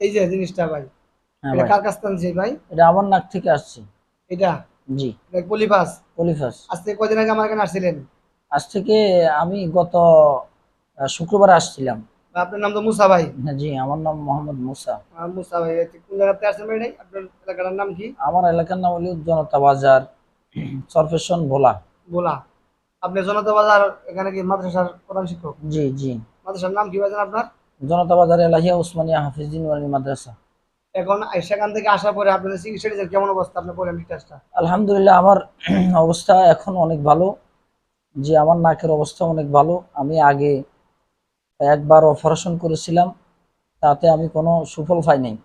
এই যে জিনিসটা ভাই, হ্যাঁ এটা ভাই, কার কাছ থেকে আনছি ভাই? এটা আমার নাক থেকে আসছে। এটা জি। এটা পলিপাস। পলিফাস। আজ থেকে কয়দিন আগে আমার এখানে আসছিলেন? আজ থেকে আমি গত শুক্রবার আসছিলাম। বা আপনার নাম তো মুসা ভাই। হ্যাঁ জি, আমার নাম মোহাম্মদ মুসা। মুসা ভাই, কোন জায়গাতে আসছেন ভাই? নাই আপনার এলাকার নাম কি? আমার এলাকার নাম হলো জনতা বাজার, চরফেশন ভোলা। ভোলা। আপনি জনতা বাজার এখানে কি মাদ্রাসার প্রধান শিক্ষক? জি জি। মাদ্রাসার নাম কি ভাইজান আপনার? জনতা বাজার এলাহিয়া উসমানিয়া হাফিজিন ওয়ানি মাদ্রাসা। এখন সেখান থেকে আসার পরে আপনাদের চিকিৎসা টিচার কেমন অবস্থা, আপনি বলেন ডিটেইলসটা। আলহামদুলিল্লাহ, আমার অবস্থা এখন অনেক ভালো। জি, আমার নাকের অবস্থা অনেক ভালো। আমি আগে একবার অপারেশন করেছিলাম, তাতে আমি কোনো সুফল পাই নাই।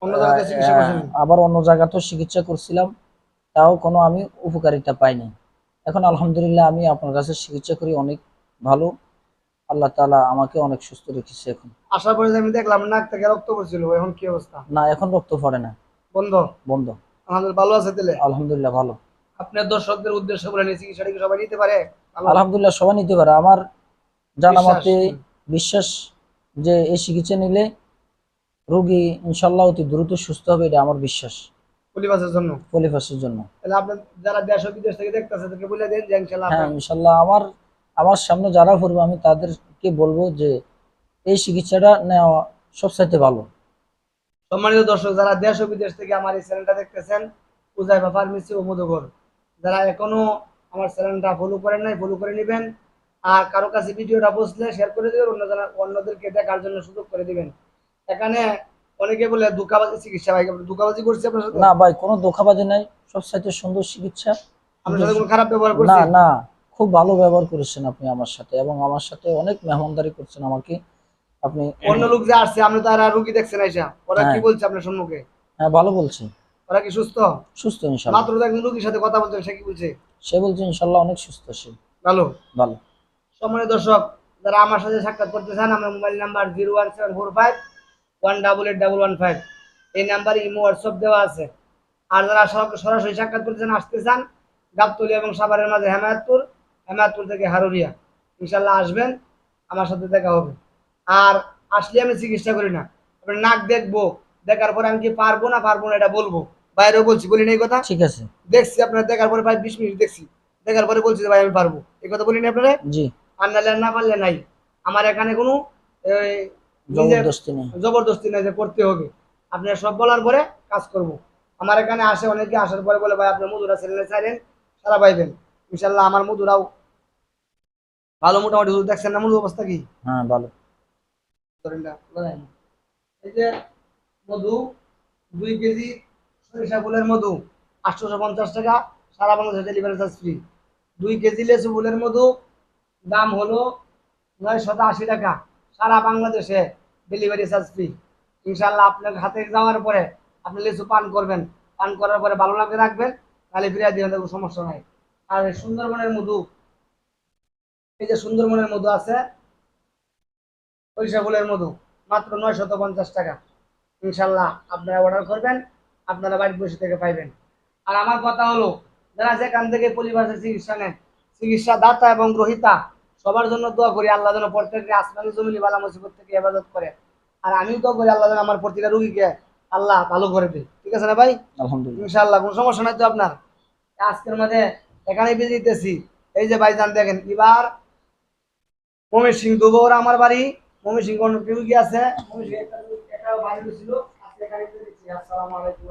অন্য জায়গাতে চিকিৎসা করছেন? আবার অন্য জায়গাতেও চিকিৎসা করছিলাম, তাও কোনো আমি উপকারিতা পাইনি। এখন আলহামদুলিল্লাহ আমি আপনার কাছে চিকিৎসা করি অনেক ভালো। আল্লাহ তাআলা আমাকে অনেক সুস্থ রেখেছে এখন। আসার পরে যে আমি দেখলাম নাক থেকে রক্ত পড়ছিল, এখন কি অবস্থা? না, এখন রক্ত পড়ে না। বন্ধ? বন্ধ। আলহামদুলিল্লাহ, ভালো আছে তাহলে? আলহামদুলিল্লাহ ভালো। আপনার দর্শকদের উদ্দেশ্যে বলেন, এই চিকিৎসাটা কি সবাই নিতে পারে? ভালো আলহামদুলিল্লাহ সবাই নিতে পারে। আমার জানা বিশ্বাস। মতে বিশ্বাস যে এই চিকিৎসা নিলে রোগী ইনশাল্লাহ অতি দ্রুত সুস্থ হবে, এটা আমার বিশ্বাস। পলিপাসের জন্য? পলিফাসের জন্য। তাহলে আপনার যারা দেশ ও বিদেশ থেকে দেখতেছে তাদেরকে বলে দেন যে ইনশাআল্লাহ হ্যাঁ আপনার। ইনশাল্লাহ, আমার আমার সামনে যারা পড়বে আমি তাদেরকে বলবো যে এই চিকিৎসাটা নেওয়া সবচাইতে ভালো। সম্মানিত দর্শক, যারা দেশ ও বিদেশ থেকে আমার এই চ্যানেলটা দেখতেছেন, উজাইবা ফার্মেসি ও মধুঘর, যারা এখনো আমার চ্যানেলটা ফলো করেন নাই, ফলো করে নেবেন। আর কারো কাছে ভিডিওটা পৌঁছলে শেয়ার করে দিবেন, অন্যদেরকে দেখার জন্য সুযোগ করে দিবেন। এখানে অনেকে বলে ধোঁকাবাজি চিকিৎসা, ভাই আমরা ধোঁকাবাজি করছি আপনার সাথে? না ভাই, কোনো ধোঁকাবাজি নাই, সবচাইতে সুন্দর চিকিৎসা। আপনার কিন্তু সাথে কোনো খারাপ ব্যবহার না করছি? না, খুব ভালো ব্যবহার করেছেন আপনি আমার সাথে, এবং আমার সাথে অনেক মেহমানদারি করছেন আমাকে আপনি। অন্য লোক যে আসছে, আপনি তারা রুগী দেখছেন আইসা, ওরা কি হ্যাঁ বলছে আপনার সম্মুখে? হ্যাঁ, ভালো বলছি। ওরা কি সুস্থ? সুস্থ ইনশাল্লাহ। মাত্র তো একজন রুগীর সাথে কথা বলছেন, সে কি বলছে? সে বলছে ইনশাল্লাহ অনেক সুস্থ সে। ভালো। ভালো। সম্মানিত দর্শক, যারা আমার সাথে সাক্ষাৎ করতে চান, আমার মোবাইল নাম্বার 01745 1881115, এই নাম্বারে ইমো হোয়াটসঅ্যাপ দেওয়া আছে। আর যারা সরাসরি সাক্ষাৎ করতে চান, আসতে চান, গাবতলী এবং সাভারের মাঝে হেমায়তপুর, হেমায়তপুর থেকে হারুরিয়া, ইনশাল্লাহ আসবেন, আমার সাথে দেখা হবে। আর আসলে আমি চিকিৎসা করি না, আপনার নাক দেখবো, দেখার পরে আমি কি পারবো না পারবো না এটা বলবো। বাইরেও বলছি, বলি না এই কথা? ঠিক আছে। দেখছি আপনার দেখার পরে প্রায় 20 মিনিট দেখছি, দেখার পরে বলছি যে ভাই আমি পারবো, এই কথা বলিনি আপনারা? জি। আর নাহলে না পারলে নাই। আমার এখানে কোনো এই, নিজের জবরদস্তি নেই। জবরদস্তি নাই যে করতে হবে। আপনার সব বলার পরে কাজ করব। আমার এখানে আসে অনেকে, আসার পরে বলে ভাই আপনার মধুরা চ্যানেলে চাইলেন, সারা পাইবেন। ইনশাল্লাহ আমার মধুরাও ভালো, মোটামুটি। দেখছেন না মধুর অবস্থা কি? হ্যাঁ ভালো। এই যে মধু, 2 কেজি সরিষা ফুলের মধু 850 টাকা, সারা বাংলাদেশে ডেলিভারি চার্জ ফ্রি। 2 কেজি লেচু ফুলের মধু দাম হলো 980 টাকা, সারা বাংলাদেশে ডেলিভারি চার্জ ফ্রি। ইনশাল্লাহ আপনার হাতে যাওয়ার পরে আপনি লিচু পান করবেন, পান করার পরে ভালো লাগবে রাখবেন, তাহলে ফিরিয়ে দিবেন, কোনো সমস্যা নাই। আর সুন্দরবনের মধু, এই যে সুন্দরবনের মধু আছে, সরিষা ফুলের মধু মাত্র 950 টাকা। ইনশাল্লাহ আপনারা অর্ডার করবেন, আপনারা বাড়ির বসে থেকে পাইবেন। আর আমার কথা হলো, যারা যেখান থেকে পরিবারের চিকিৎসা নেন, চিকিৎসা দাতা এবং গ্রহিতা সবার জন্য দোয়া করি, আল্লাহ যেন প্রত্যেককে আসমানি জমিনি বালা মুসিবত থেকে হেফাজত করে। আর আমিও দোয়া করি আল্লাহ যেন আমার প্রতিটা রুগীকে আল্লাহ ভালো করে দেয়। ঠিক আছে না ভাই? আলহামদুলিল্লাহ। ইনশাল্লাহ, কোনো সমস্যা নাই তো আপনার? আজকের মধ্যে এখানেই বেজে দিতেছি। এই যে ভাইজান দেখেন, এবার ময়মনসিংহ দুবর আমার বাড়ি, ময়মনসিংহ রুগী আছে, ময়মনসিংহ একটা বাড়ি ছিল, আজকে এখানে আসসালামু আলাইকুম।